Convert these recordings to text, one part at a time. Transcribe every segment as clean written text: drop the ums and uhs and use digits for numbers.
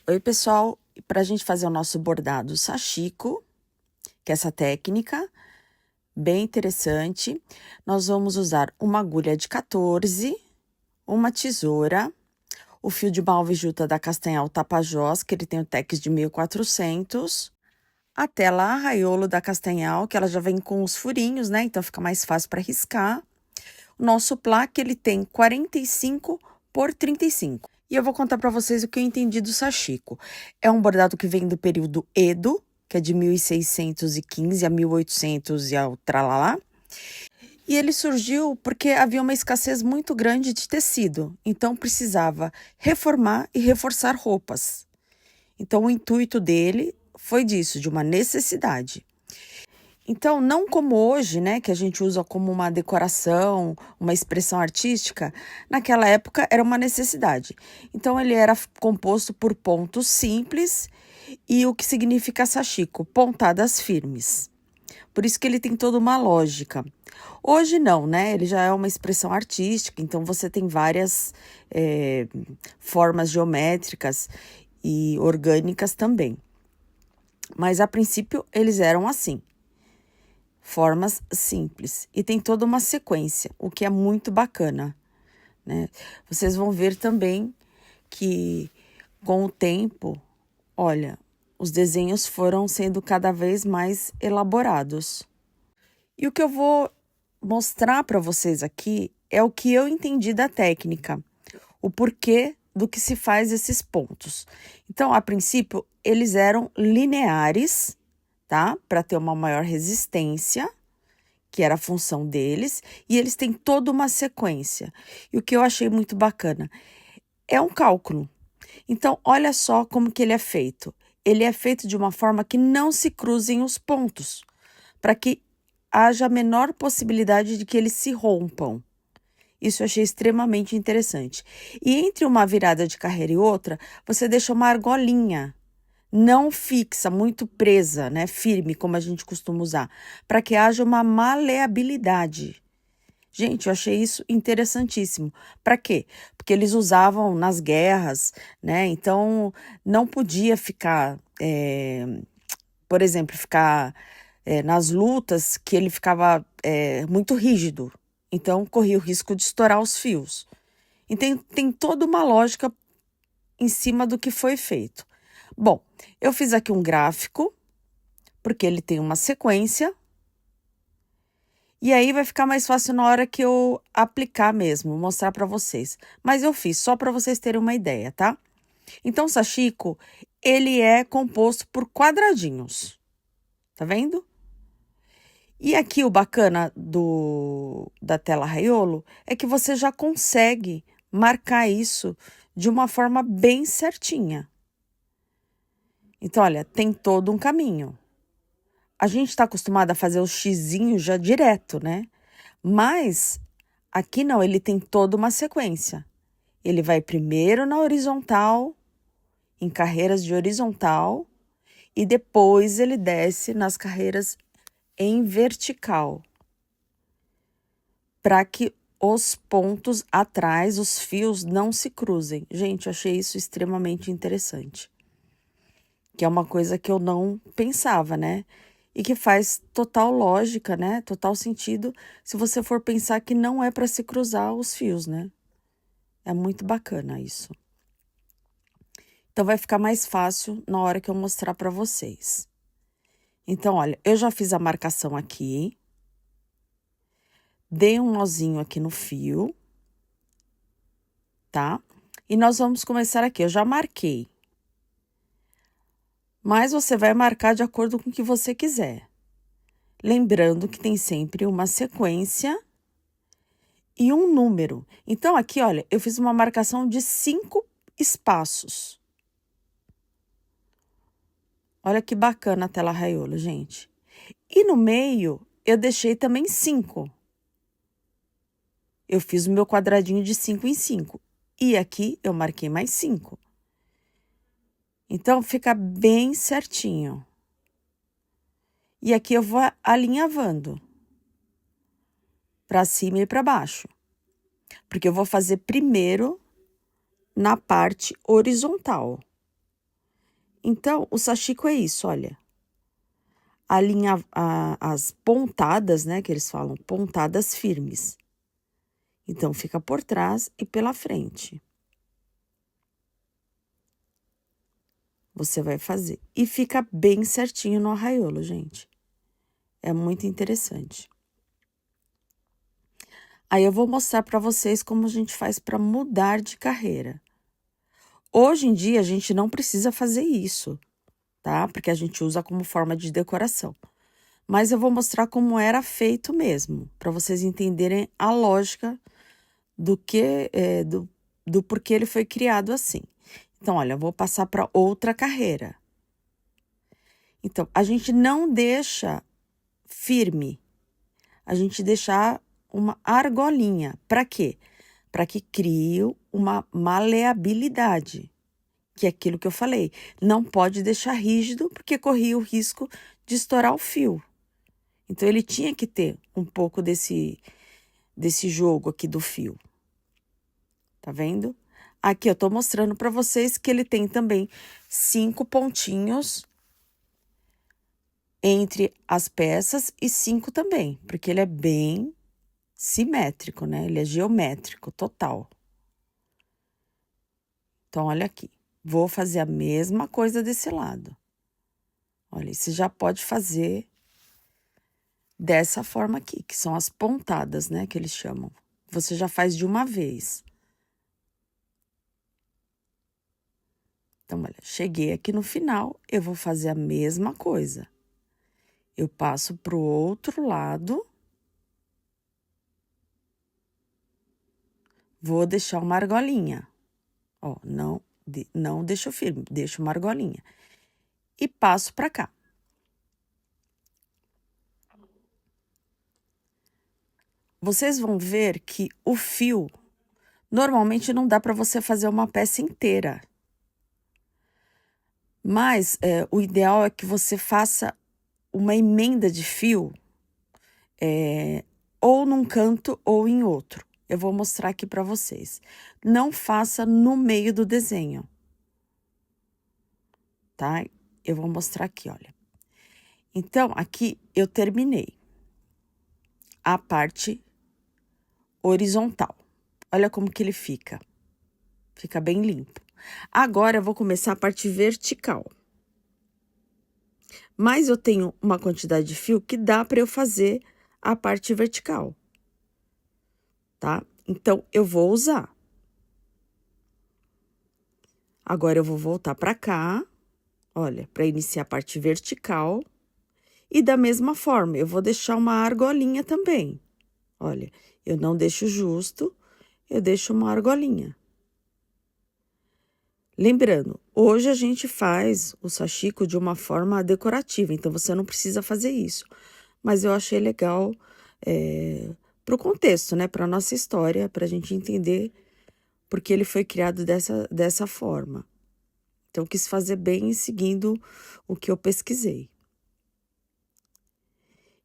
Oi, pessoal! Para a gente fazer o nosso bordado sashiko, que é essa técnica bem interessante, nós vamos usar uma agulha de 14, uma tesoura, o fio de malvejuta da Castanhal Tapajós, que ele tem o tex de 1400, a tela arraiolo da Castanhal, que ela já vem com os furinhos, né? Então fica mais fácil para riscar. O nosso plaque, ele tem 45 por 35. E eu vou contar para vocês o que eu entendi do sashiko. É um bordado que vem do período Edo, que é de 1615 a 1800 e ao tralalá. E ele surgiu porque havia uma escassez muito grande de tecido, então precisava reformar e reforçar roupas. Então o intuito dele foi disso, de uma necessidade. Então, não como hoje, né, que a gente usa como uma decoração, uma expressão artística, naquela época era uma necessidade. Então, ele era composto por pontos simples e o que significa sashiko, pontadas firmes. Por isso que ele tem toda uma lógica. Hoje não, né? Ele já é uma expressão artística, então você tem várias formas geométricas e orgânicas também. Mas a princípio eles eram assim. Formas simples. E tem toda uma sequência, o que é muito bacana, né? Vocês vão ver também que, com o tempo, olha, os desenhos foram sendo cada vez mais elaborados. E o que eu vou mostrar para vocês aqui é o que eu entendi da técnica, o porquê do que se faz esses pontos. Então, a princípio, eles eram lineares, tá? Para ter uma maior resistência, que era a função deles, e eles têm toda uma sequência. E o que eu achei muito bacana é um cálculo. Então, olha só como que ele é feito. Ele é feito de uma forma que não se cruzem os pontos, para que haja a menor possibilidade de que eles se rompam. Isso eu achei extremamente interessante. E entre uma virada de carreira e outra, você deixa uma argolinha não fixa, muito presa, né, firme, como a gente costuma usar, para que haja uma maleabilidade. Gente, eu achei isso interessantíssimo. Para quê? Porque eles usavam nas guerras, né? Então, não podia ficar, por exemplo, ficar nas lutas que ele ficava muito rígido. Então, corria o risco de estourar os fios. E tem toda uma lógica em cima do que foi feito. Bom, eu fiz aqui um gráfico, porque ele tem uma sequência. E aí vai ficar mais fácil na hora que eu aplicar mesmo, mostrar para vocês. Mas eu fiz só para vocês terem uma ideia, tá? Então, o sashiko, ele é composto por quadradinhos. Tá vendo? E aqui o bacana da tela raiolo é que você já consegue marcar isso de uma forma bem certinha. Então, olha, tem todo um caminho. A gente está acostumado a fazer o xizinho já direto, né? Mas aqui não, ele tem toda uma sequência. Ele vai primeiro na horizontal, em carreiras de horizontal, e depois ele desce nas carreiras em vertical, para que os pontos atrás, os fios, não se cruzem. Gente, eu achei isso extremamente interessante. Que é uma coisa que eu não pensava, né? E que faz total lógica, né? Total sentido, se você for pensar que não é para se cruzar os fios, né? É muito bacana isso. Então, vai ficar mais fácil na hora que eu mostrar para vocês. Então, olha, eu já fiz a marcação aqui. Dei um nozinho aqui no fio, tá? E nós vamos começar aqui, eu já marquei. Mas você vai marcar de acordo com o que você quiser. Lembrando que tem sempre uma sequência e um número. Então, aqui, olha, eu fiz uma marcação de 5 espaços. Olha que bacana a tela raiolo, gente. E no meio, eu deixei também 5. Eu fiz o meu quadradinho de 5 em 5. E aqui, eu marquei mais 5. Então, fica bem certinho. E aqui eu vou alinhavando para cima e para baixo. Porque eu vou fazer primeiro na parte horizontal. Então, o sashiko é isso, olha. A linha, as pontadas, né, que eles falam, pontadas firmes. Então, fica por trás e pela frente. Você vai fazer. E fica bem certinho no arraiolo, gente. É muito interessante. Aí eu vou mostrar para vocês como a gente faz para mudar de carreira. Hoje em dia, a gente não precisa fazer isso, tá? Porque a gente usa como forma de decoração. Mas eu vou mostrar como era feito mesmo, para vocês entenderem a lógica do porquê ele foi criado assim. Então, olha, eu vou passar para outra carreira. Então, a gente não deixa firme, a gente deixa uma argolinha. Para quê? Para que crie uma maleabilidade, que é aquilo que eu falei. Não pode deixar rígido, porque corria o risco de estourar o fio. Então, ele tinha que ter um pouco desse jogo aqui do fio. Tá vendo? Aqui eu tô mostrando para vocês que ele tem também 5 pontinhos entre as peças e 5 também, porque ele é bem simétrico, né? Ele é geométrico, total. Então, olha aqui. Vou fazer a mesma coisa desse lado. Olha, você já pode fazer dessa forma aqui, que são as pontadas, né, que eles chamam. Você já faz de uma vez. Então, olha, cheguei aqui no final, eu vou fazer a mesma coisa. Eu passo pro outro lado. Vou deixar uma argolinha. Ó, não deixo firme, deixo uma argolinha. E passo pra cá. Vocês vão ver que o fio, normalmente não dá para você fazer uma peça inteira. Mas o ideal é que você faça uma emenda de fio, ou num canto ou em outro. Eu vou mostrar aqui para vocês. Não faça no meio do desenho, tá? Eu vou mostrar aqui, olha. Então, aqui eu terminei a parte horizontal. Olha como que ele fica. Fica bem limpo. Agora, eu vou começar a parte vertical. Mas eu tenho uma quantidade de fio que dá para eu fazer a parte vertical, tá? Então, eu vou usar. Agora, eu vou voltar para cá, olha, para iniciar a parte vertical. E da mesma forma, eu vou deixar uma argolinha também. Olha, eu não deixo justo, eu deixo uma argolinha. Lembrando, hoje a gente faz o sashiko de uma forma decorativa, então você não precisa fazer isso. Mas eu achei legal para o contexto, né? Para a nossa história, para a gente entender porque ele foi criado dessa forma. Então, eu quis fazer bem seguindo o que eu pesquisei.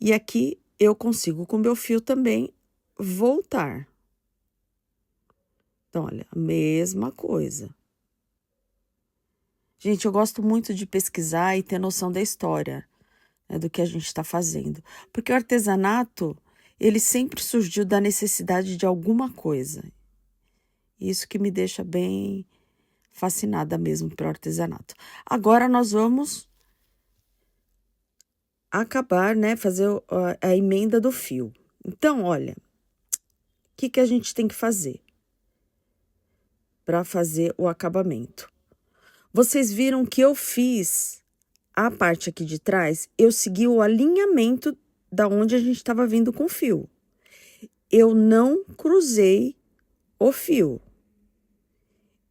E aqui eu consigo, com meu fio também, voltar. Então, olha, a mesma coisa. Gente, eu gosto muito de pesquisar e ter noção da história, né, do que a gente está fazendo. Porque o artesanato, ele sempre surgiu da necessidade de alguma coisa. Isso que me deixa bem fascinada mesmo pelo artesanato. Agora, nós vamos acabar, né, fazer a emenda do fio. Então, olha, o que a gente tem que fazer para fazer o acabamento? Vocês viram que eu fiz a parte aqui de trás, eu segui o alinhamento da onde a gente estava vindo com o fio. Eu não cruzei o fio.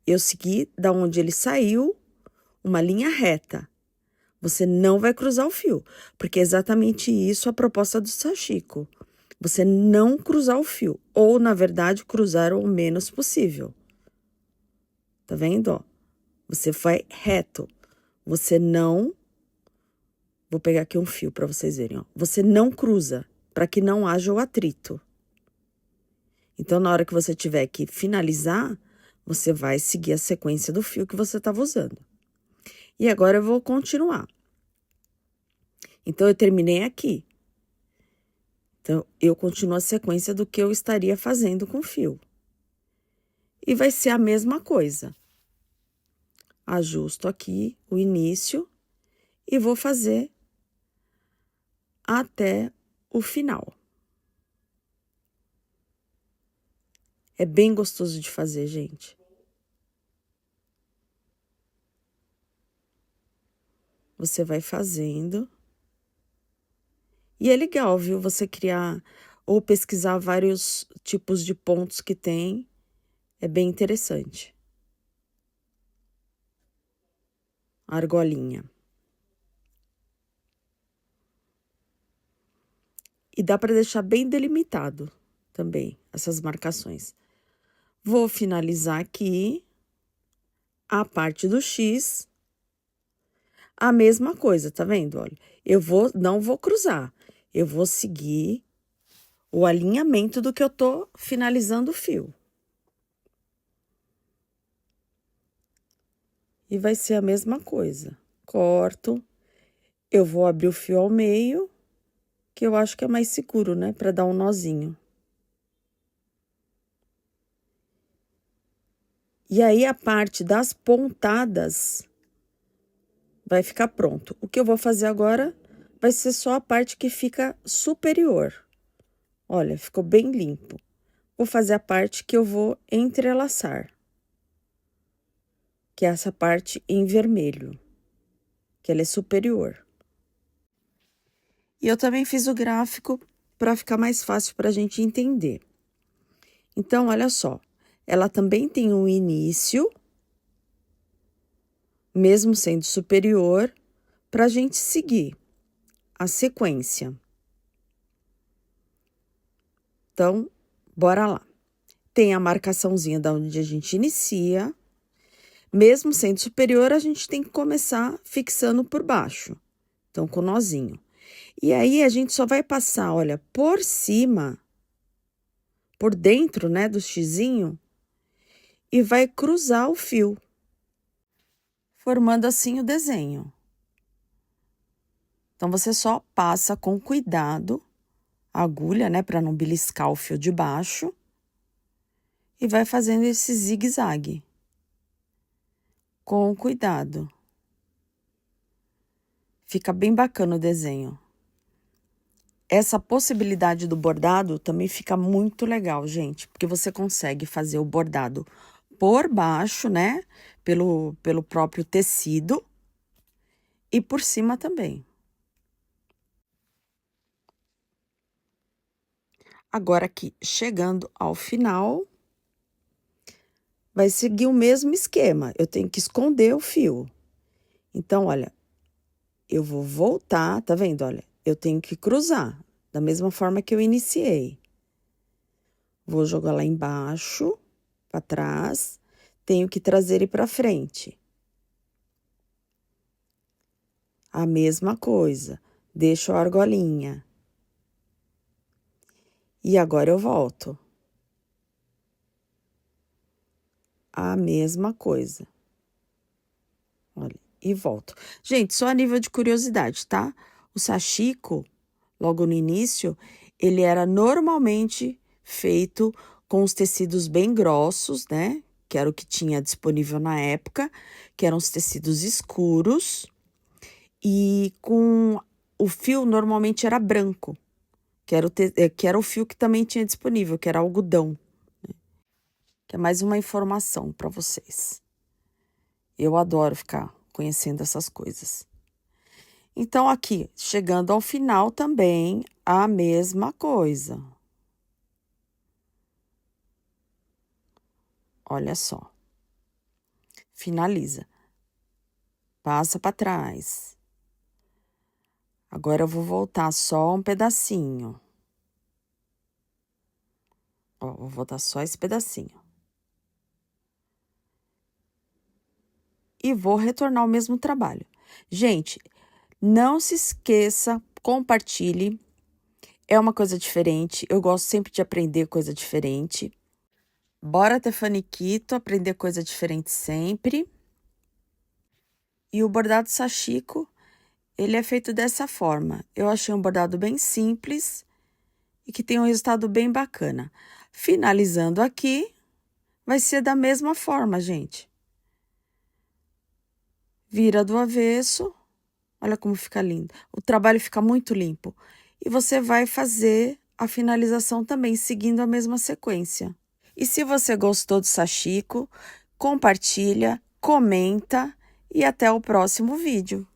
Eu segui da onde ele saiu, uma linha reta. Você não vai cruzar o fio, porque é exatamente isso a proposta do sashiko. Você não cruzar o fio, ou, na verdade, cruzar o menos possível. Tá vendo, ó? Você vai reto. Você não... Vou pegar aqui um fio para vocês verem, ó. Você não cruza, para que não haja o atrito. Então, na hora que você tiver que finalizar, você vai seguir a sequência do fio que você estava usando. E agora eu vou continuar. Então, eu terminei aqui. Então, eu continuo a sequência do que eu estaria fazendo com o fio. E vai ser a mesma coisa. Ajusto aqui o início e vou fazer até o final. É bem gostoso de fazer, gente. Você vai fazendo. E é legal, viu? Você criar ou pesquisar vários tipos de pontos que tem. É bem interessante. Argolinha. E dá para deixar bem delimitado também essas marcações. Vou finalizar aqui a parte do X. A mesma coisa, tá vendo? Olha, não vou cruzar. Eu vou seguir o alinhamento do que eu tô finalizando o fio. E vai ser a mesma coisa. Corto. Eu vou abrir o fio ao meio, que eu acho que é mais seguro, né? Pra dar um nozinho. E aí, a parte das pontadas vai ficar pronto. O que eu vou fazer agora vai ser só a parte que fica superior. Olha, ficou bem limpo. Vou fazer a parte que eu vou entrelaçar, que é essa parte em vermelho, que ela é superior. E eu também fiz o gráfico para ficar mais fácil para a gente entender. Então, olha só, ela também tem um início, mesmo sendo superior, para a gente seguir a sequência. Então, bora lá. Tem a marcaçãozinha da onde a gente inicia. Mesmo sendo superior, a gente tem que começar fixando por baixo. Então, com nozinho. E aí, a gente só vai passar, olha, por cima, por dentro, né, do xizinho, e vai cruzar o fio, formando assim o desenho. Então, você só passa com cuidado a agulha, né, para não beliscar o fio de baixo, e vai fazendo esse zigue-zague. Com cuidado. Fica bem bacana o desenho. Essa possibilidade do bordado também fica muito legal, gente, porque você consegue fazer o bordado por baixo, né, pelo próprio tecido, e por cima também. Agora aqui, chegando ao final, vai seguir o mesmo esquema, eu tenho que esconder o fio. Então, olha, eu vou voltar, tá vendo? Olha, eu tenho que cruzar, da mesma forma que eu iniciei. Vou jogar lá embaixo, para trás, tenho que trazer ele para frente. A mesma coisa, deixo a argolinha. E agora eu volto. A mesma coisa. Olha, e volto. Gente, só a nível de curiosidade, tá? O sashiko, logo no início, ele era normalmente feito com os tecidos bem grossos, né? Que era o que tinha disponível na época, que eram os tecidos escuros. E com o fio normalmente era branco, que era o fio que também tinha disponível, que era algodão. Né? Que é mais uma informação para vocês. Eu adoro ficar conhecendo essas coisas. Então, aqui, chegando ao final também, a mesma coisa. Olha só. Finaliza. Passa para trás. Agora, eu vou voltar só um pedacinho. Ó, vou voltar só esse pedacinho. E vou retornar o mesmo trabalho. Gente, não se esqueça, compartilhe. É uma coisa diferente. Eu gosto sempre de aprender coisa diferente. Bora ter faniquito, aprender coisa diferente sempre. E o bordado sashiko, ele é feito dessa forma. Eu achei um bordado bem simples e que tem um resultado bem bacana. Finalizando aqui, vai ser da mesma forma, gente. Vira do avesso. Olha como fica lindo. O trabalho fica muito limpo. E você vai fazer a finalização também, seguindo a mesma sequência. E se você gostou do sashiko, compartilha, comenta e até o próximo vídeo.